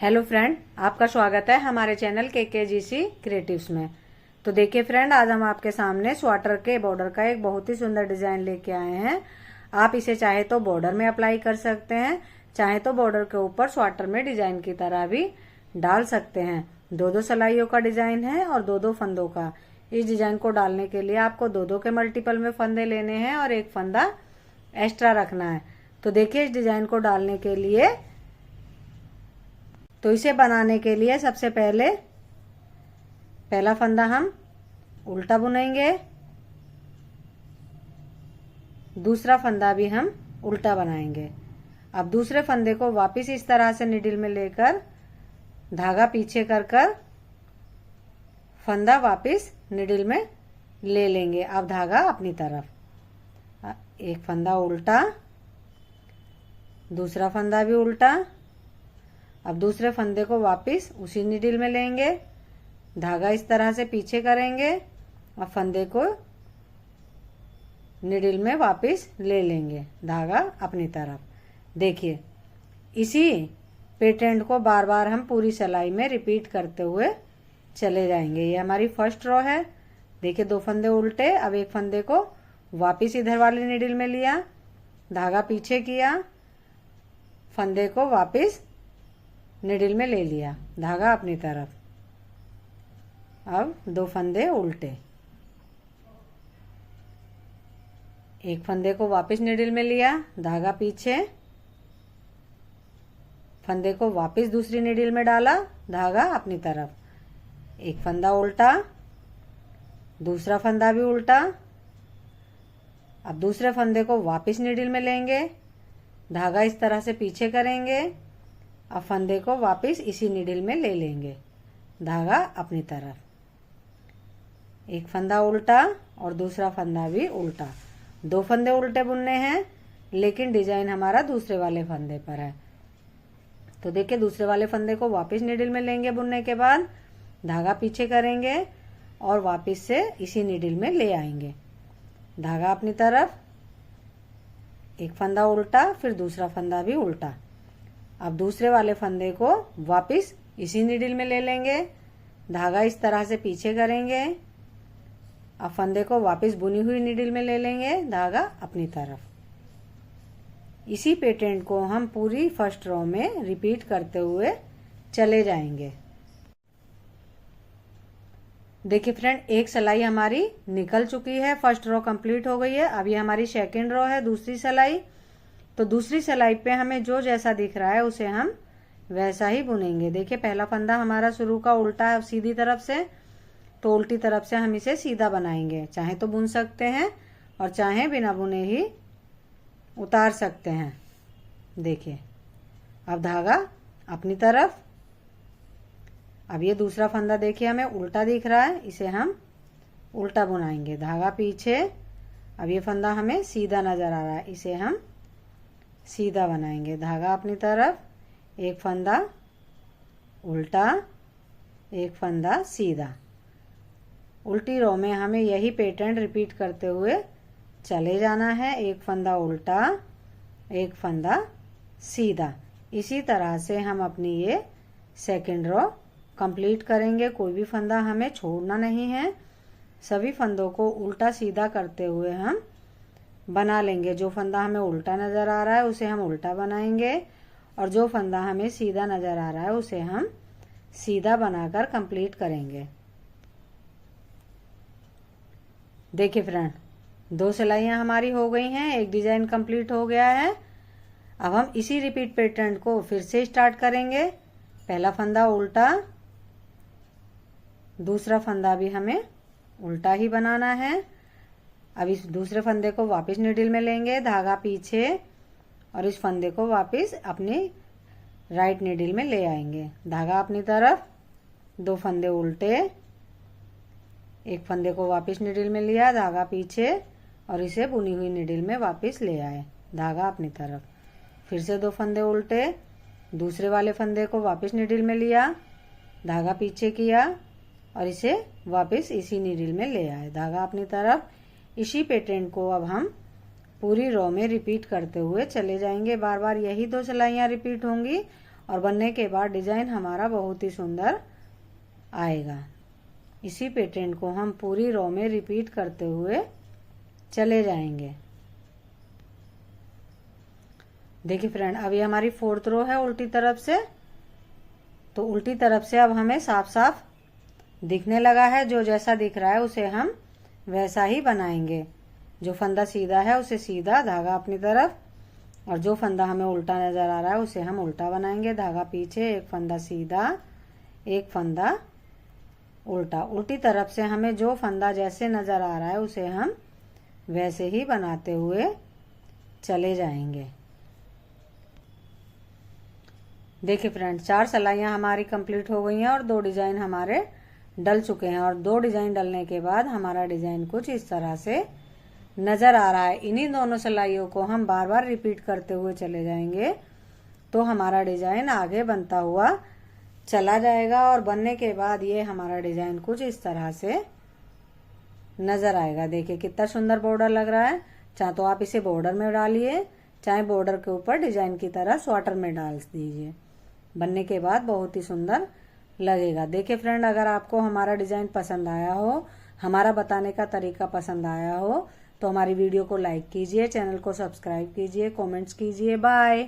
Hello friend, आपका स्वागत है हमारे चैनल KKGC क्रिएटिव्स में। तो देखिए फ्रेंड, आज हम आपके सामने स्वेटर के बॉर्डर का एक बहुत ही सुंदर डिजाइन लेके आए हैं। आप इसे चाहे तो बॉर्डर में अप्लाई कर सकते हैं, चाहे तो बॉर्डर के ऊपर स्वेटर में डिजाइन की तरह भी डाल सकते हैं। दो दो सिलाइयों का डिजाइन है और दो दो फंदों का। इस डिजाइन को डालने के लिए आपको दो दो के मल्टीपल में फंदे लेने हैं और एक फंदा एक्स्ट्रा रखना है। तो देखिए, इस डिजाइन को डालने के लिए इसे बनाने के लिए सबसे पहले पहला फंदा हम उल्टा बुनेंगे, दूसरा फंदा भी हम उल्टा बनाएंगे। अब दूसरे फंदे को वापस इस तरह से निडिल में लेकर धागा पीछे कर कर फंदा वापस निडिल में ले लेंगे। अब धागा अपनी तरफ, एक फंदा उल्टा, दूसरा फंदा भी उल्टा। अब दूसरे फंदे को वापस उसी निडिल में लेंगे, धागा इस तरह से पीछे करेंगे और फंदे को निडिल में वापस ले लेंगे, धागा अपनी तरफ। देखिए, इसी पैटर्न को बार बार हम पूरी सिलाई में रिपीट करते हुए चले जाएंगे। ये हमारी फर्स्ट रो है। देखिए, दो फंदे उल्टे। अब एक फंदे को वापस इधर वाले निडिल में लिया, धागा पीछे किया, फंदे को वापस निडिल में ले लिया, धागा अपनी तरफ। अब दो फंदे उल्टे, एक फंदे को वापस निडिल में लिया, धागा पीछे, फंदे को वापस दूसरी निडिल में डाला, धागा अपनी तरफ। एक फंदा उल्टा, दूसरा फंदा भी उल्टा। अब दूसरे फंदे को वापस निडिल में लेंगे, धागा इस तरह से पीछे करेंगे। अब फंदे को वापस इसी निडिल में ले लेंगे, धागा अपनी तरफ। एक फंदा उल्टा और दूसरा फंदा भी उल्टा। दो फंदे उल्टे बुनने हैं, लेकिन डिजाइन हमारा दूसरे वाले फंदे पर है। तो देखिए, दूसरे वाले फंदे को वापस निडिल में लेंगे, बुनने के बाद धागा पीछे करेंगे और वापस से इसी निडिल में ले आएंगे, धागा अपनी तरफ। एक फंदा उल्टा, फिर दूसरा फंदा भी उल्टा। अब दूसरे वाले फंदे को वापस इसी निडिल में ले लेंगे, धागा इस तरह से पीछे करेंगे। अब फंदे को वापस बुनी हुई निडिल में ले लेंगे, धागा अपनी तरफ। इसी पैटर्न को हम पूरी फर्स्ट रो में रिपीट करते हुए चले जाएंगे। देखिए फ्रेंड, एक सिलाई हमारी निकल चुकी है, फर्स्ट रो कंप्लीट हो गई है। अब ये हमारी सेकेंड रो है, दूसरी सिलाई। तो दूसरी सिलाई पे हमें जो जैसा दिख रहा है उसे हम वैसा ही बुनेंगे। देखिए, पहला फंदा हमारा शुरू का उल्टा है सीधी तरफ से, तो उल्टी तरफ से हम इसे सीधा बनाएंगे। चाहे तो बुन सकते हैं और चाहे बिना बुने ही उतार सकते हैं। देखिए, अब धागा अपनी तरफ। अब ये दूसरा फंदा देखिए हमें उल्टा दिख रहा है, इसे हम उल्टा बुनाएंगे, धागा पीछे। अब ये फंदा हमें सीधा नजर आ रहा है, इसे हम सीधा बनाएंगे, धागा अपनी तरफ। एक फंदा उल्टा, एक फंदा सीधा। उल्टी रो में हमें यही पैटर्न रिपीट करते हुए चले जाना है। एक फंदा उल्टा, एक फंदा सीधा। इसी तरह से हम अपनी ये सेकंड रो कंप्लीट करेंगे। कोई भी फंदा हमें छोड़ना नहीं है, सभी फंदों को उल्टा सीधा करते हुए हम बना लेंगे। जो फंदा हमें उल्टा नजर आ रहा है उसे हम उल्टा बनाएंगे और जो फंदा हमें सीधा नजर आ रहा है उसे हम सीधा बनाकर कंप्लीट करेंगे। देखिए फ्रेंड, दो सिलाइयां हमारी हो गई हैं, एक डिजाइन कंप्लीट हो गया है। अब हम इसी रिपीट पैटर्न को फिर से स्टार्ट करेंगे। पहला फंदा उल्टा, दूसरा फंदा भी हमें उल्टा ही बनाना है। अब इस दूसरे फंदे को वापस निडिल में लेंगे, धागा पीछे, और इस फंदे को वापस अपनी राइट निडिल में ले आएंगे, धागा अपनी तरफ। दो फंदे उल्टे, एक फंदे को वापस निडिल में लिया, धागा पीछे, और इसे बुनी हुई निडिल में वापस ले आए, धागा अपनी तरफ। फिर से दो फंदे उल्टे, दूसरे वाले फंदे को वापस निडिल में लिया, धागा पीछे किया और इसे वापस इसी निडिल में ले आए, धागा अपनी तरफ। इसी पैटर्न को अब हम पूरी रो में रिपीट करते हुए चले जाएंगे। बार बार यही दो सिलाइयां रिपीट होंगी और बनने के बाद डिजाइन हमारा बहुत ही सुंदर आएगा। इसी पैटर्न को हम पूरी रो में रिपीट करते हुए चले जाएंगे। देखिए फ्रेंड, अभी हमारी 4th रो है उल्टी तरफ से, तो उल्टी तरफ से अब हमें साफ साफ दिखने लगा है। जो जैसा दिख रहा है उसे हम वैसा ही बनाएंगे। जो फंदा सीधा है उसे सीधा, धागा अपनी तरफ, और जो फंदा हमें उल्टा नजर आ रहा है उसे हम उल्टा बनाएंगे। धागा पीछे, एक फंदा सीधा, एक फंदा उल्टा। उल्टी तरफ से हमें जो फंदा जैसे नजर आ रहा है उसे हम वैसे ही बनाते हुए चले जाएंगे। देखिए फ्रेंड, 4 सिलाइयाँ हमारी कंप्लीट हो गई हैं और 2 डिजाइन हमारे डल चुके हैं। और 2 डिजाइन डलने के बाद हमारा डिजाइन कुछ इस तरह से नजर आ रहा है। इन्हीं दोनों सिलाइयों को हम बार बार रिपीट करते हुए चले जाएंगे तो हमारा डिजाइन आगे बनता हुआ चला जाएगा। और बनने के बाद ये हमारा डिजाइन कुछ इस तरह से नजर आएगा। देखिए कितना सुंदर बॉर्डर लग रहा है। चाहे तो आप इसे बॉर्डर में डालिए, चाहे बॉर्डर के ऊपर डिजाइन की तरह स्वाटर में डाल दीजिए। बनने के बाद बहुत ही सुंदर लगेगा। देखिए फ्रेंड, अगर आपको हमारा डिजाइन पसंद आया हो, हमारा बताने का तरीका पसंद आया हो, तो हमारी वीडियो को लाइक कीजिए, चैनल को सब्सक्राइब कीजिए, कमेंट्स कीजिए। बाय।